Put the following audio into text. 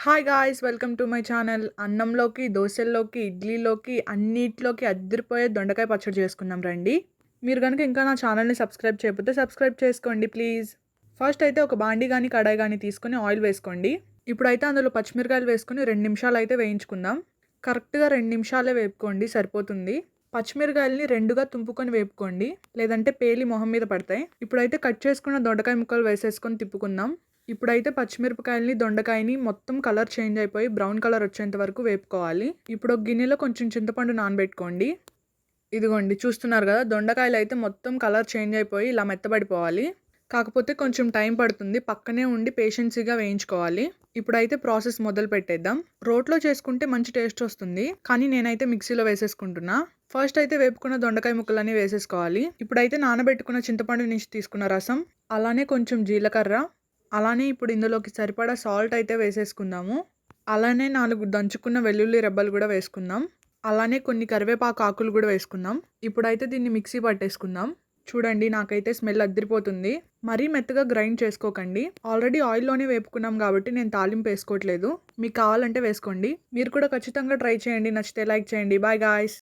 Hi guys welcome to my channel. అన్నంలోకి, దోసల్లోకి, ఇడ్లీలోకి అన్నిట్లోకి అద్దిరిపోయే దొండకాయ పచ్చడి చేసుకుందాం రండి. మీరు గనుక ఇంకా నా ఛానల్‌ని సబ్స్క్రైబ్ చేయకపోతే సబ్స్క్రైబ్ చేసుకోండి ప్లీజ్. ఫస్ట్ అయితే ఒక బాండీ గానీ, కడాయి గానీ తీసుకొని ఆయిల్ వేసుకోండి. ఇప్పుడైతే అందులో పచ్చిమిరకాయలు వేసుకొని 2 నిమిషాలైతే వేయించుకుందాం. కరెక్ట్‌గా 2 నిమిషాలే వేపుకోండి సరిపోతుంది. పచ్చిమిరకాయలని 2గా తుంపుకొని వేపుకోండి. లేదంటే పేలి మొహం మీద పడతాయి. ఇప్పుడైతే కట్ చేసుకున్న దొండకాయ ముక్కలు వేసేసుకొని తిప్పుకుందాం. ఇప్పుడైతే పచ్చిమిరపకాయలని, దొండకాయని మొత్తం కలర్ చేంజ్ అయిపోయి బ్రౌన్ కలర్ వచ్చేంత వరకు వేపుకోవాలి. ఇప్పుడు ఒక గిన్నెలో కొంచెం చింతపండు నానబెట్టుకోండి. ఇదిగోండి చూస్తున్నారు కదా, దొండకాయలు అయితే మొత్తం కలర్ చేంజ్ అయిపోయి ఇలా మెత్తబడిపోవాలి. కాకపోతే కొంచెం టైం పడుతుంది. పక్కనే ఉండి పేషెన్సీగా వేయించుకోవాలి. ఇప్పుడైతే ప్రాసెస్ మొదలు పెట్టేద్దాం. రోట్లో చేసుకుంటే మంచి టేస్ట్ వస్తుంది, కానీ నేనైతే మిక్సీలో వేసేసుకుంటున్నా. ఫస్ట్ అయితే వేపుకున్న దొండకాయ ముక్కలన్నీ వేసేసుకోవాలి. ఇప్పుడైతే నానబెట్టుకున్న చింతపండు నుంచి తీసుకున్న రసం, అలానే కొంచెం జీలకర్ర, అలానే ఇప్పుడు ఇందులోకి సరిపడా సాల్ట్ అయితే వేసేసుకుందాము. అలానే 4 దంచుకున్న వెల్లుల్లి రెబ్బలు కూడా వేసుకుందాం. అలానే కొన్ని కరివేపాకు ఆకులు కూడా వేసుకుందాం. ఇప్పుడైతే దీన్ని మిక్సీ పట్టేసుకుందాం. చూడండి, నాకైతే స్మెల్ అద్దిరిపోతుంది. మరీ మెత్తగా గ్రైండ్ చేసుకోకండి. ఆల్రెడీ ఆయిల్లోనే వేపుకున్నాం కాబట్టి నేను తాలింపు వేసుకోవట్లేదు. మీకు కావాలంటే వేసుకోండి. మీరు కూడా ఖచ్చితంగా ట్రై చేయండి. నచ్చితే లైక్ చేయండి. Bye guys.